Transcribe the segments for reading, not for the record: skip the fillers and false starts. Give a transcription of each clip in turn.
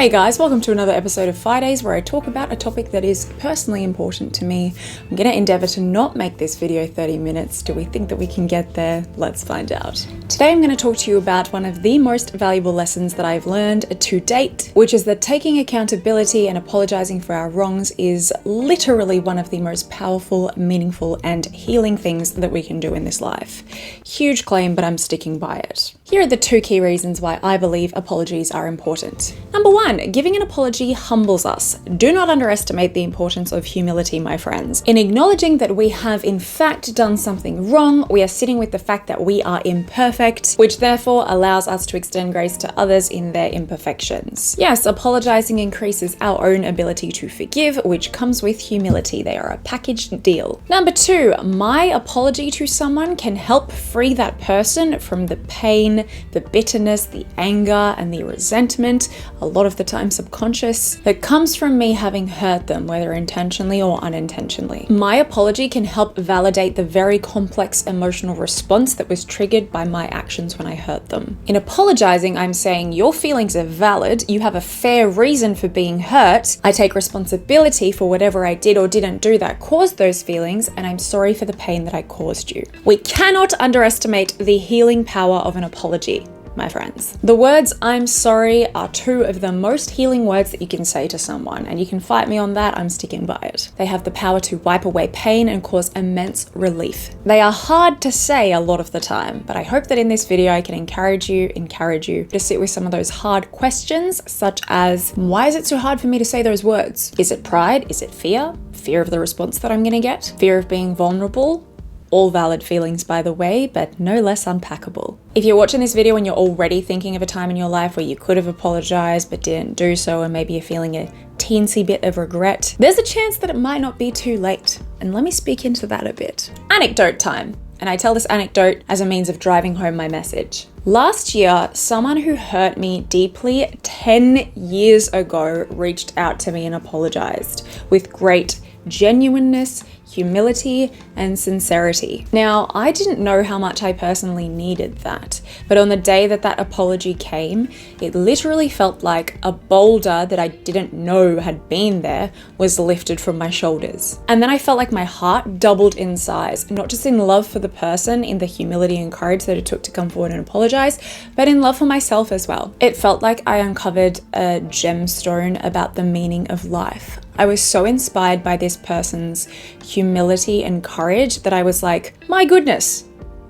Hey guys, welcome to another episode of Fridays where I talk about a topic that is personally important to me. I'm going to endeavour to not make this video 30 minutes. Do we think that we can get there? Let's find out. Today I'm going to talk to you about one of the most valuable lessons that I've learned to date, which is that taking accountability and apologising for our wrongs is literally one of the most powerful, meaningful and healing things that we can do in this life. Huge claim, but I'm sticking by it. Here are the two key reasons why I believe apologies are important. Number one, giving an apology humbles us. Do not underestimate the importance of humility, my friends. In acknowledging that we have in fact done something wrong, we are sitting with the fact that we are imperfect, which therefore allows us to extend grace to others in their imperfections. Yes, apologizing increases our own ability to forgive, which comes with humility. They are a packaged deal. Number two, my apology to someone can help free that person from the pain, the bitterness, the anger, and the resentment, a lot of the time subconscious, that comes from me having hurt them, whether intentionally or unintentionally. My apology can help validate the very complex emotional response that was triggered by my actions when I hurt them. In apologizing, I'm saying your feelings are valid, you have a fair reason for being hurt, I take responsibility for whatever I did or didn't do that caused those feelings, and I'm sorry for the pain that I caused you. We cannot underestimate the healing power of an apology, my friends. The words "I'm sorry" are two of the most healing words that you can say to someone, and you can fight me on that, I'm sticking by it. They have the power to wipe away pain and cause immense relief. They are hard to say a lot of the time, but I hope that in this video I can encourage you to sit with some of those hard questions, such as, why is it so hard for me to say those words? Is it pride? Is it fear? Fear of the response that I'm gonna get? Fear of being vulnerable? All valid feelings, by the way, but no less unpackable. If you're watching this video and you're already thinking of a time in your life where you could have apologized but didn't do so, and maybe you're feeling a teensy bit of regret, there's a chance that it might not be too late. And let me speak into that a bit. Anecdote time. And I tell this anecdote as a means of driving home my message. Last year, someone who hurt me deeply 10 years ago reached out to me and apologized with great genuineness, humility, and sincerity. Now, I didn't know how much I personally needed that, but on the day that that apology came, it literally felt like a boulder that I didn't know had been there was lifted from my shoulders. And then I felt like my heart doubled in size, not just in love for the person, in the humility and courage that it took to come forward and apologize, but in love for myself as well. It felt like I uncovered a gemstone about the meaning of life. I was so inspired by this person's humility and courage that I was like, my goodness,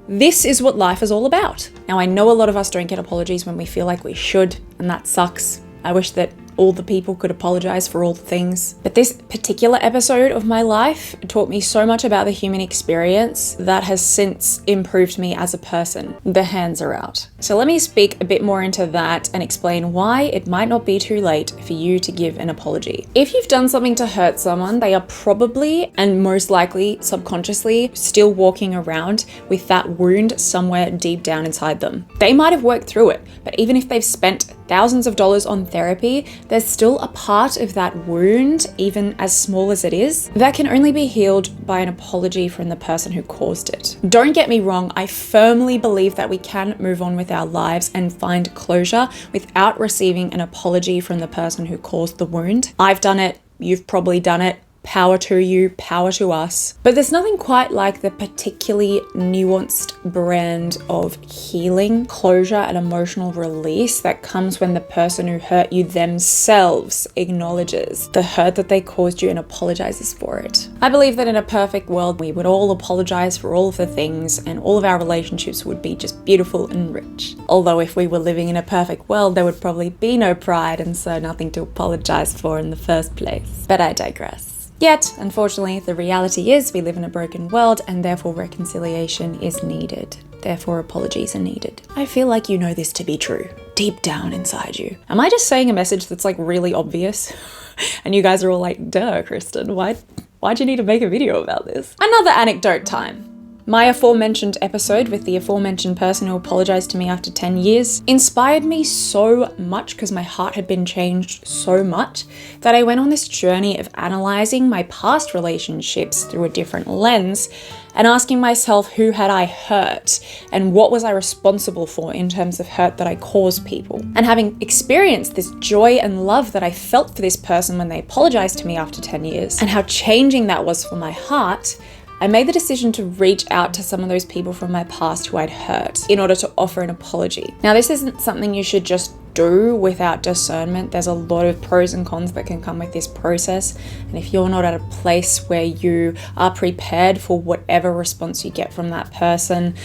this is what life is all about. Now, I know a lot of us don't get apologies when we feel like we should, and that sucks. I wish that all the people could apologize for all the things. But this particular episode of my life taught me so much about the human experience that has since improved me as a person. The hands are out. So let me speak a bit more into that and explain why it might not be too late for you to give an apology. If you've done something to hurt someone, they are probably and most likely subconsciously still walking around with that wound somewhere deep down inside them. They might have worked through it, but even if they've spent thousands of dollars on therapy, there's still a part of that wound, even as small as it is, that can only be healed by an apology from the person who caused it. Don't get me wrong, I firmly believe that we can move on with our lives and find closure without receiving an apology from the person who caused the wound. I've done it, you've probably done it. Power to you, power to us. But there's nothing quite like the particularly nuanced brand of healing, closure, and emotional release that comes when the person who hurt you themselves acknowledges the hurt that they caused you and apologizes for it. I believe that in a perfect world, we would all apologize for all of the things and all of our relationships would be just beautiful and rich. Although if we were living in a perfect world, there would probably be no pride and so nothing to apologize for in the first place. But I digress. Yet, unfortunately, the reality is we live in a broken world and therefore reconciliation is needed. Therefore, apologies are needed. I feel like you know this to be true, deep down inside you. Am I just saying a message that's like really obvious? And you guys are all like, duh, Kristen, why'd you need to make a video about this? Another anecdote time. My aforementioned episode with the aforementioned person who apologized to me after 10 years inspired me so much because my heart had been changed so much that I went on this journey of analyzing my past relationships through a different lens and asking myself, who had I hurt and what was I responsible for in terms of hurt that I caused people? And having experienced this joy and love that I felt for this person when they apologized to me after 10 years and how changing that was for my heart, I made the decision to reach out to some of those people from my past who I'd hurt in order to offer an apology. Now, this isn't something you should just do without discernment. There's a lot of pros and cons that can come with this process. And if you're not at a place where you are prepared for whatever response you get from that person,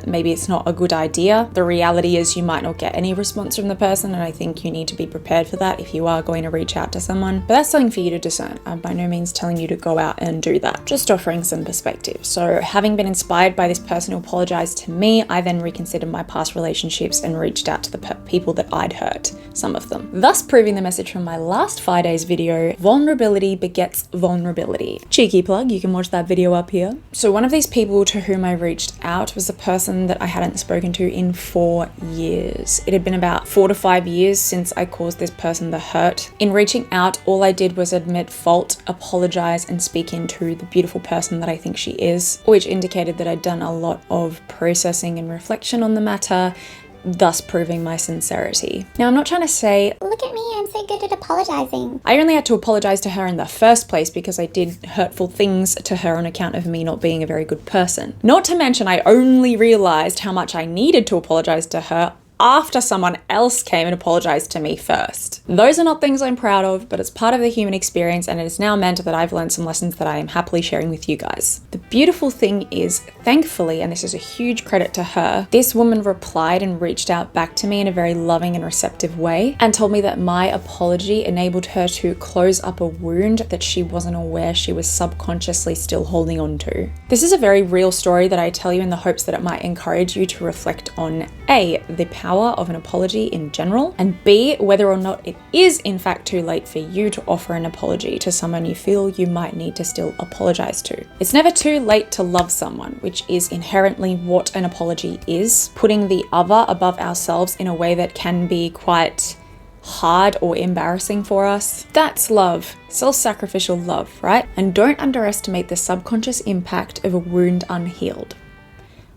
maybe it's not a good idea. The reality is you might not get any response from the person, and I think you need to be prepared for that if you are going to reach out to someone. But that's something for you to discern. I'm by no means telling you to go out and do that, just offering some perspective. So having been inspired by this person who apologized to me, I then reconsidered my past relationships and reached out to the people that I'd hurt, some of them. Thus proving the message from my last 5 days video, vulnerability begets vulnerability. Cheeky plug, you can watch that video up here. So one of these people to whom I reached out was a person that I hadn't spoken to in 4 years. It had been about 4 to 5 years since I caused this person the hurt. In reaching out, all I did was admit fault, apologize, and speak into the beautiful person that I think she is, which indicated that I'd done a lot of processing and reflection on the matter, thus proving my sincerity. Now, I'm not trying to say, look at me, I'm so good at apologizing. I only had to apologize to her in the first place because I did hurtful things to her on account of me not being a very good person. Not to mention, I only realized how much I needed to apologize to her after someone else came and apologized to me first. Those are not things I'm proud of, but it's part of the human experience, and it has now meant that I've learned some lessons that I am happily sharing with you guys. The beautiful thing is, thankfully, and this is a huge credit to her, this woman replied and reached out back to me in a very loving and receptive way and told me that my apology enabled her to close up a wound that she wasn't aware she was subconsciously still holding on to. This is a very real story that I tell you in the hopes that it might encourage you to reflect on A, the power of an apology in general, and B, whether or not it is in fact too late for you to offer an apology to someone you feel you might need to still apologize to. It's never too late to love someone, which is inherently what an apology is, putting the other above ourselves in a way that can be quite hard or embarrassing for us. That's love, self-sacrificial love, right? And don't underestimate the subconscious impact of a wound unhealed.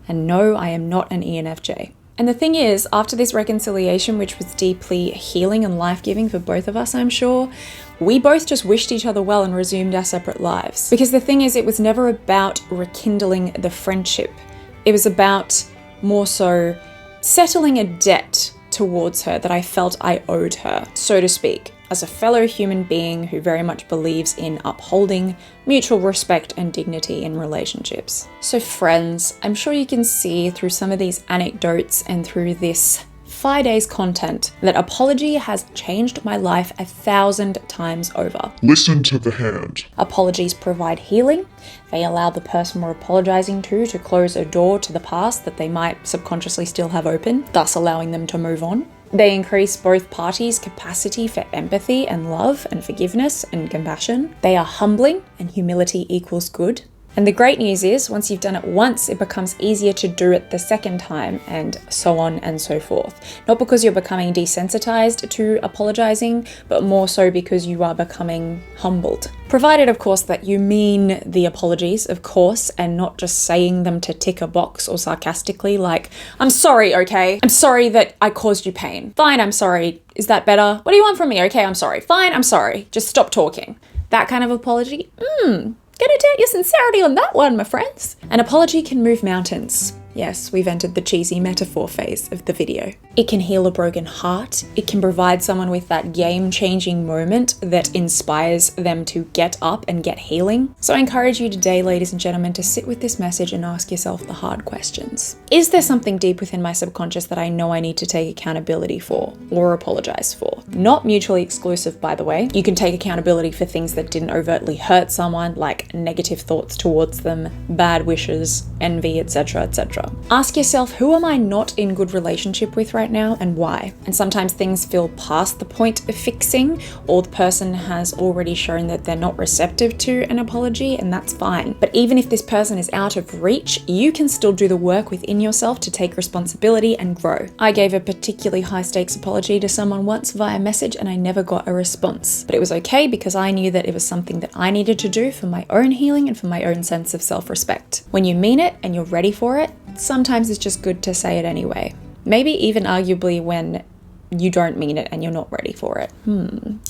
And no, I am not an ENFJ. And the thing is, after this reconciliation, which was deeply healing and life-giving for both of us, I'm sure, we both just wished each other well and resumed our separate lives. Because the thing is, it was never about rekindling the friendship. It was about more so settling a debt towards her that I felt I owed her, so to speak, as a fellow human being who very much believes in upholding mutual respect and dignity in relationships. So friends, I'm sure you can see through some of these anecdotes and through this 5 days content that apology has changed my life 1,000 times over. Listen to the hand. Apologies provide healing. They allow the person we're apologizing to close a door to the past that they might subconsciously still have open, thus allowing them to move on. They increase both parties' capacity for empathy and love and forgiveness and compassion. They are humbling, and humility equals good. And the great news is, once you've done it once, it becomes easier to do it the second time, and so on and so forth. Not because you're becoming desensitized to apologizing, but more so because you are becoming humbled. Provided, of course, that you mean the apologies, of course, and not just saying them to tick a box or sarcastically like, I'm sorry, okay? I'm sorry that I caused you pain. Fine, I'm sorry. Is that better? What do you want from me? Okay, I'm sorry. Fine, I'm sorry. Just stop talking. That kind of apology? Gonna doubt your sincerity on that one, my friends. An apology can move mountains. Yes, we've entered the cheesy metaphor phase of the video. It can heal a broken heart. It can provide someone with that game-changing moment that inspires them to get up and get healing. So I encourage you today, ladies and gentlemen, to sit with this message and ask yourself the hard questions. Is there something deep within my subconscious that I know I need to take accountability for or apologize for? Not mutually exclusive, by the way. You can take accountability for things that didn't overtly hurt someone, like negative thoughts towards them, bad wishes, envy, etc., etc. Ask yourself, who am I not in good relationship with right now and why? And sometimes things feel past the point of fixing, or the person has already shown that they're not receptive to an apology, and that's fine. But even if this person is out of reach, you can still do the work within yourself to take responsibility and grow. I gave a particularly high stakes apology to someone once via message and I never got a response. But it was okay because I knew that it was something that I needed to do for my own healing and for my own sense of self-respect. When you mean it and you're ready for it, sometimes it's just good to say it anyway. Maybe even arguably when you don't mean it and you're not ready for it.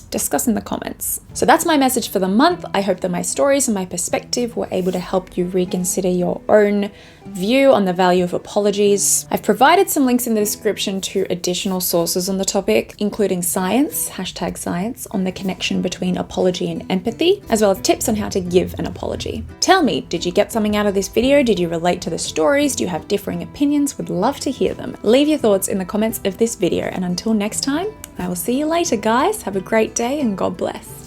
Discuss in the comments. So that's my message for the month. I hope that my stories and my perspective were able to help you reconsider your own view on the value of apologies. I've provided some links in the description to additional sources on the topic, including science, #science, on the connection between apology and empathy, as well as tips on how to give an apology. Tell me, did you get something out of this video? Did you relate to the stories? Do you have differing opinions? Would love to hear them. Leave your thoughts in the comments of this video, and until next time, I will see you later, guys. Have a great day and God bless.